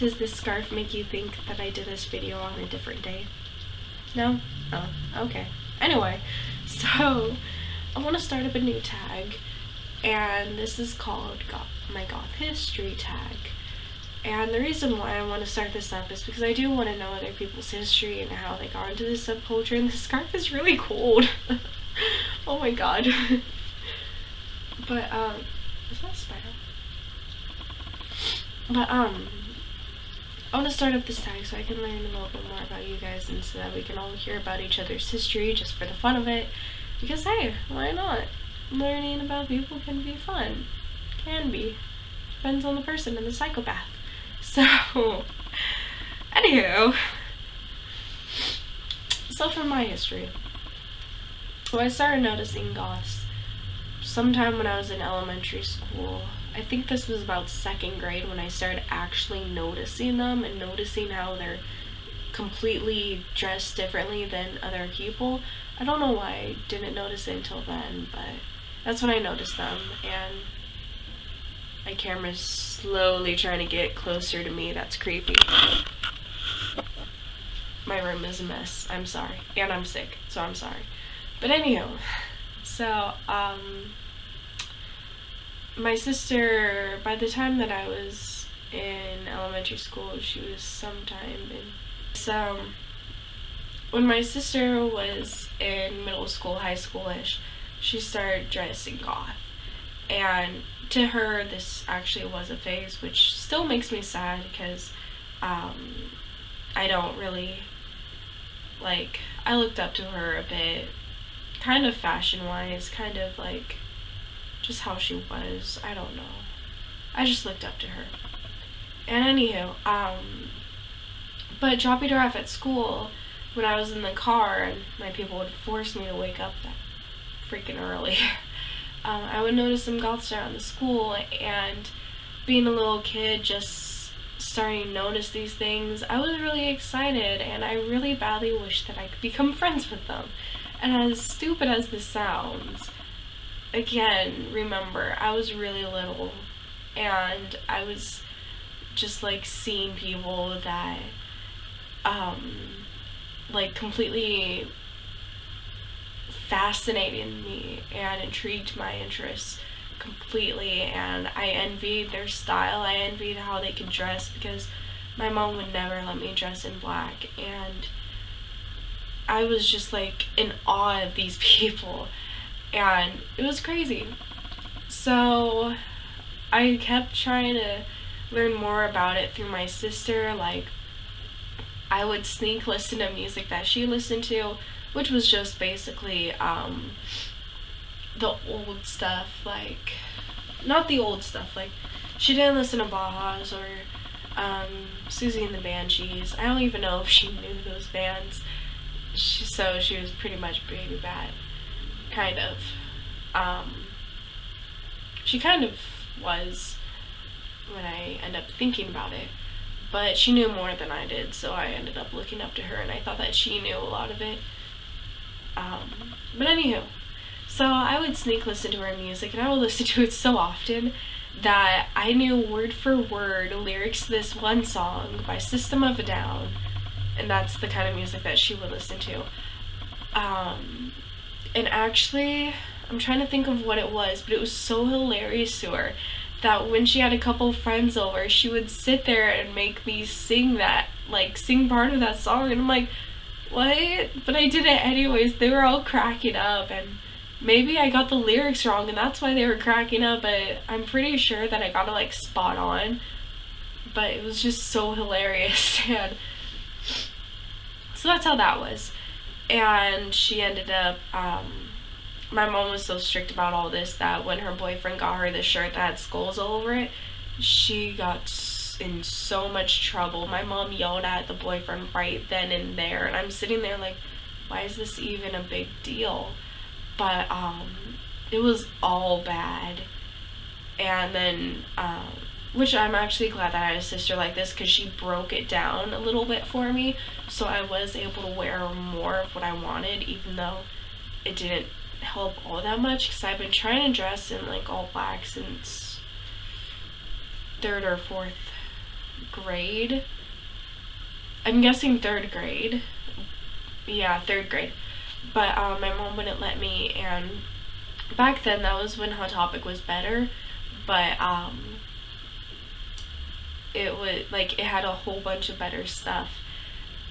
Does this scarf make you think that I did this video on a different day? No? Oh, okay. Anyway, so I want to start up a new tag, and this is called my Goth History Tag. And the reason why I want to start this up is because I do want to know other people's history and how they got into this subculture, and the scarf is really cold. Oh my god. But, is that a spider? But, I want to start up this tag so I can learn a little bit more about you guys, and so that we can all hear about each other's history just for the fun of it. Because, hey, why not? Learning about people can be fun. Can be. Depends on the person and the psychopath. So, anywho. So for my history. So I started noticing goths sometime when I was in elementary school. I think this was about 2nd grade when I started actually noticing them and noticing how they're completely dressed differently than other people. I don't know why I didn't notice it until then, but that's when I noticed them. And my camera's slowly trying to get closer to me. That's creepy. My room is a mess. I'm sorry. And I'm sick, so I'm sorry. But anywho, so, my sister, by the time that I was in elementary school, she was sometime in... So, when my sister was in middle school, high school-ish, she started dressing goth. And to her, this actually was a phase, which still makes me sad because, I don't really, like, I looked up to her a bit, kind of fashion-wise, kind of, like, just how she was. I don't know. I just looked up to her. And anywho, but dropping her off at school, when I was in the car and my people would force me to wake up that freaking early, I would notice some goths around the school, and being a little kid, just starting to notice these things, I was really excited, and I really badly wished that I could become friends with them. And as stupid as this sounds, again, remember, I was really little, and I was just, like, seeing people that, like, completely fascinated me and intrigued my interests completely, and I envied their style. I envied how they could dress, because my mom would never let me dress in black, and I was just, like, in awe of these people. And it was crazy. So I kept trying to learn more about it through my sister. Like, I would sneak listen to music that she listened to, which was just basically the old stuff. Like, not the old stuff, like, she didn't listen to Bajas or Susie and the Banshees. I don't even know if she knew those bands. So she was pretty much Baby Bat. Kind of. She kind of was when I end up thinking about it, but she knew more than I did, so I ended up looking up to her, and I thought that she knew a lot of it. But anywho, so I would sneak listen to her music, and I would listen to it so often that I knew word for word lyrics to this one song by System of a Down, and that's the kind of music that she would listen to. And actually, I'm trying to think of what it was, but it was so hilarious to her that when she had a couple friends over, she would sit there and make me sing that, like, sing part of that song, and I'm like, what? But I did it anyways. They were all cracking up, and maybe I got the lyrics wrong, and that's why they were cracking up, but I'm pretty sure that I got it, like, spot on. But it was just so hilarious, and so that's how that was. And she ended up, my mom was so strict about all this that when her boyfriend got her this shirt that had skulls all over it, she got in so much trouble. My mom yelled at the boyfriend right then and there, and I'm sitting there like, why is this even a big deal? But, it was all bad. And then, which I'm actually glad that I had a sister like this, because she broke it down a little bit for me, so I was able to wear more of what I wanted, even though it didn't help all that much, because I've been trying to dress in, like, all black since 3rd or 4th grade. I'm guessing 3rd grade. Yeah, 3rd grade. But my mom wouldn't let me, and back then that was when Hot Topic was better, but it was like it had a whole bunch of better stuff,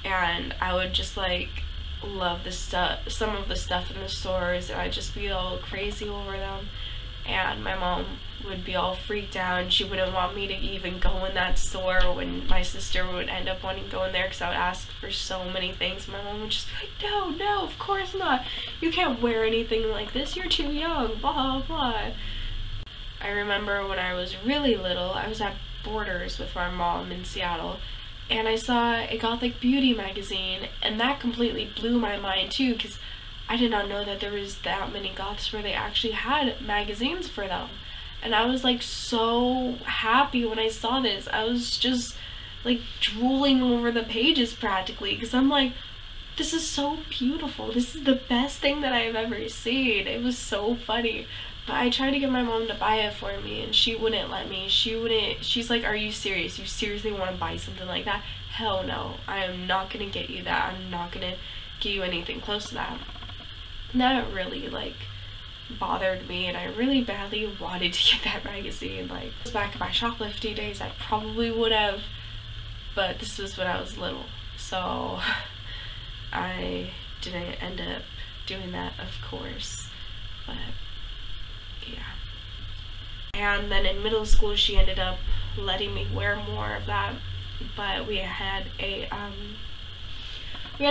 and I would just like love the stuff, some of the stuff in the stores, and I'd just be all crazy over them. And my mom would be all freaked out, and she wouldn't want me to even go in that store when my sister would end up wanting to go in there, because I would ask for so many things. My mom would just be like, no, of course not. You can't wear anything like this. You're too young, blah, blah. I remember when I was really little, I was at Borders with my mom in Seattle, and I saw a Gothic beauty magazine, and that completely blew my mind too, because I did not know that there was that many goths where they actually had magazines for them. And I was like so happy when I saw this. I was just like drooling over the pages practically, because I'm like, this is so beautiful. This is the best thing that I've ever seen. It was so funny. But I tried to get my mom to buy it for me, and she wouldn't let me. She's like, are you serious? You seriously want to buy something like that? Hell no. I am not going to get you that. I'm not going to get you anything close to that. And that really like bothered me, and I really badly wanted to get that magazine. Like, back in my shoplifting days, I probably would have, but this was when I was little, so I didn't end up doing that, of course. But yeah. And then in middle school, she ended up letting me wear more of that, but we had a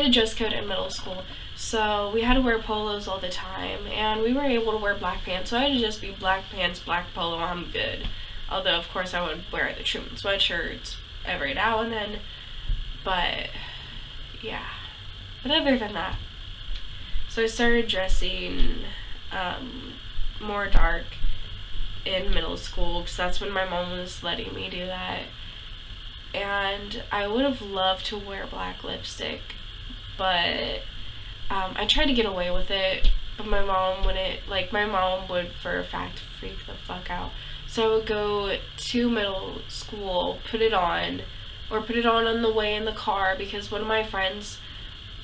dress code in middle school, so we had to wear polos all the time, and we were able to wear black pants, so I had to just be black pants, black polo, I'm good. Although of course I would wear the Truman sweatshirts every now and then, but yeah. But other than that, so I started dressing more dark in middle school, because that's when my mom was letting me do that. And I would have loved to wear black lipstick, but I tried to get away with it, but my mom wouldn't. Like, my mom would for a fact freak the fuck out. So I would go to middle school, put it on the way in the car, because one of my friends,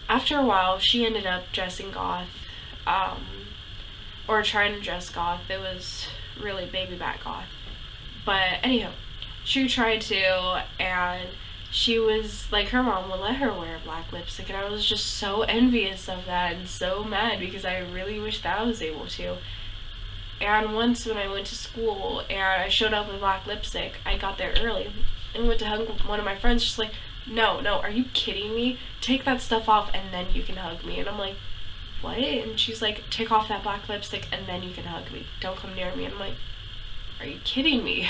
after a while, she ended up dressing goth, or trying to dress goth. It was really baby back goth. But anyhow, she tried to, and she was like, her mom would let her wear black lipstick, and I was just so envious of that and so mad, because I really wish that I was able to. And once when I went to school and I showed up with black lipstick, I got there early and went to hug one of my friends. She's like, no, are you kidding me? Take that stuff off and then you can hug me. And I'm like, what? And she's like, take off that black lipstick and then you can hug me. Don't come near me. And I'm like, are you kidding me?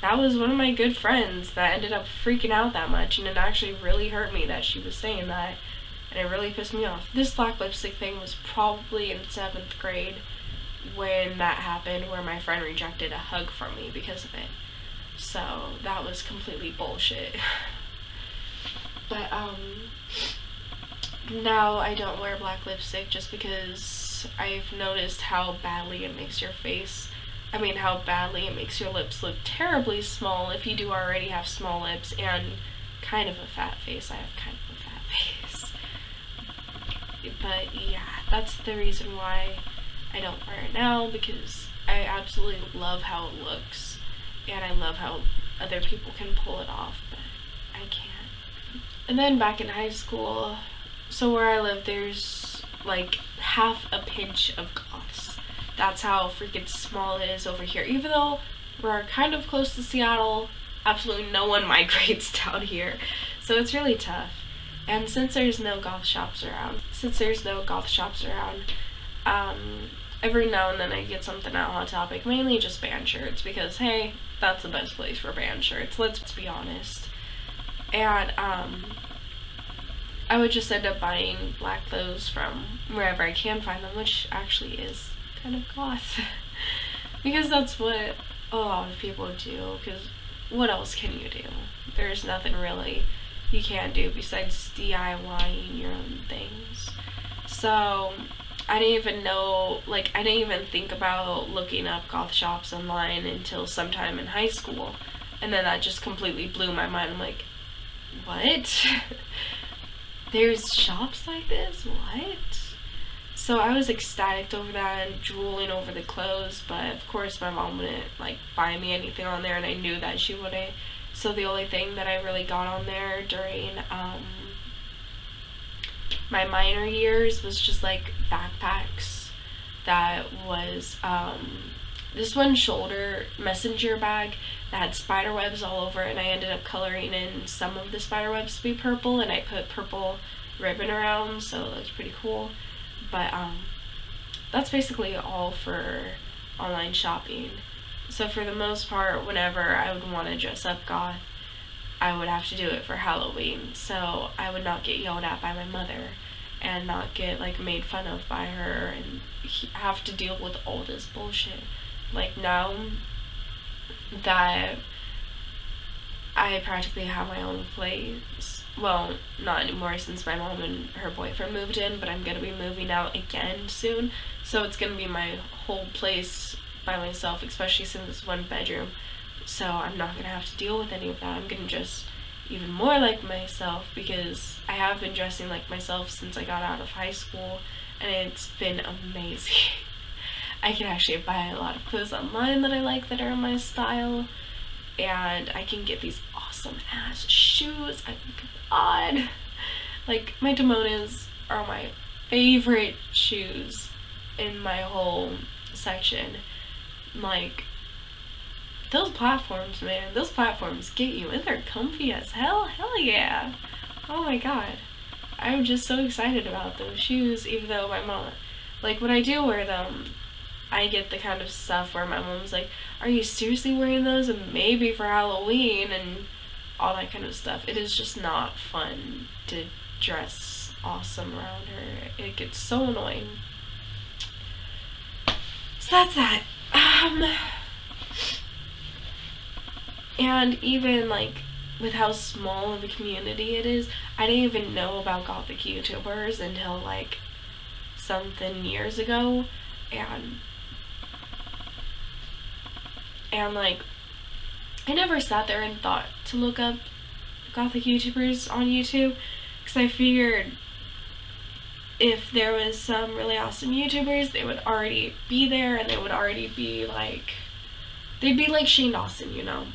That was one of my good friends that ended up freaking out that much, and it actually really hurt me that she was saying that, and it really pissed me off. This black lipstick thing was probably in 7th grade when that happened, where my friend rejected a hug from me because of it. So that was completely bullshit. But now I don't wear black lipstick, just because I've noticed how badly it makes how badly it makes your lips look terribly small if you do already have small lips and kind of a fat face. I have kind of a fat face. But yeah, that's the reason why I don't wear it now, because I absolutely love how it looks, and I love how other people can pull it off, but I can't. And then back in high school, so where I live, there's like half a pinch of goths. That's how freaking small it is over here. Even though we're kind of close to Seattle, absolutely no one migrates down here. So it's really tough. And since there's no goth shops around, every now and then I get something at Hot Topic, mainly just band shirts, because hey, that's the best place for band shirts, let's be honest. And I would just end up buying black clothes from wherever I can find them, which actually is kind of goth. Because that's what a lot of people do, because what else can you do? There's nothing really you can do besides DIYing your own things. So I didn't even know, like, I didn't even think about looking up goth shops online until sometime in high school. And then that just completely blew my mind. I'm like, what? There's shops like this? What? So I was ecstatic over that and drooling over the clothes, but of course my mom wouldn't like buy me anything on there, and I knew that she wouldn't. So the only thing that I really got on there during my minor years was just like backpacks. That was this one shoulder messenger bag that had spider webs all over, and I ended up coloring in some of the spider webs to be purple, and I put purple ribbon around, so it looks pretty cool. But that's basically all for online shopping. So for the most part, whenever I would want to dress up goth, I would have to do it for Halloween, so I would not get yelled at by my mother and not get like made fun of by her and have to deal with all this bullshit. Like now that I practically have my own place, well, not anymore since my mom and her boyfriend moved in, but I'm gonna be moving out again soon, so it's gonna be my whole place by myself, especially since it's 1 bedroom. So I'm not gonna have to deal with any of that. I'm gonna dress even more like myself, because I have been dressing like myself since I got out of high school, and it's been amazing. I can actually buy a lot of clothes online that I like that are in my style, and I can get these awesome ass shoes. Oh my god, like my Damonas are my favorite shoes in my whole section. Like, those platforms, man, those platforms get you, and they're comfy as hell. Hell yeah. Oh my god, I'm just so excited about those shoes. Even though my mom, like, when I do wear them, I get the kind of stuff where my mom's like, are you seriously wearing those? And maybe for Halloween and all that kind of stuff. It is just not fun to dress awesome around her. It gets so annoying. So that's that. And even like with how small of a community it is, I didn't even know about gothic YouTubers until like something years ago, and like I never sat there and thought to look up gothic YouTubers on YouTube, because I figured if there was some really awesome YouTubers, they would already be there, and they would already be like, they'd be like Shane Dawson, you know.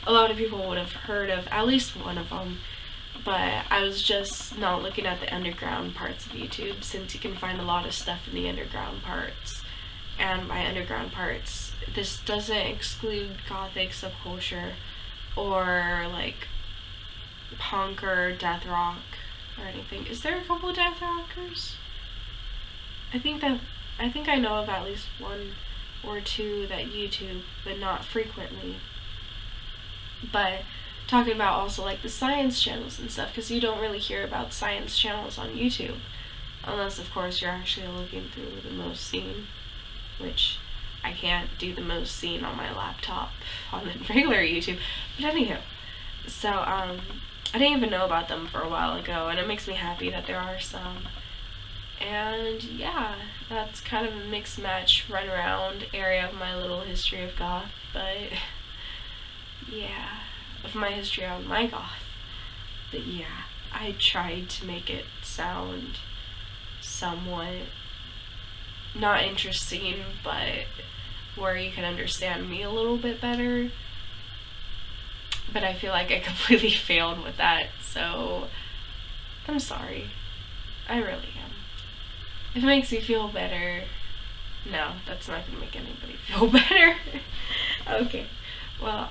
A lot of people would have heard of at least one of them, but I was just not looking at the underground parts of YouTube, since you can find a lot of stuff in the underground parts. And by underground parts, this doesn't exclude gothic subculture or like punk or death rock or anything. Is there a couple of death rockers? I think I know of at least 1 or 2 that YouTube, but not frequently. But talking about also like the science channels and stuff, because you don't really hear about science channels on YouTube, unless of course you're actually looking through the most scene, which I can't do the most scene on my laptop on the regular YouTube. But anywho, so I didn't even know about them for a while ago, and it makes me happy that there are some. And yeah, that's kind of a mixed match run around area of my little history of goth, but yeah, of my history on my goth. But yeah, I tried to make it sound somewhat not interesting, but where you can understand me a little bit better. But I feel like I completely failed with that, so I'm sorry. I really am. If it makes you feel better, no, that's not gonna make anybody feel better. Okay, well,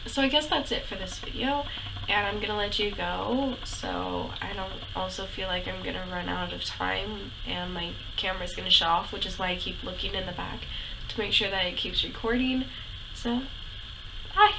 so I guess that's it for this video, and I'm gonna let you go, so I don't also feel like I'm gonna run out of time and my camera's gonna shut off, which is why I keep looking in the back to make sure that it keeps recording. So bye.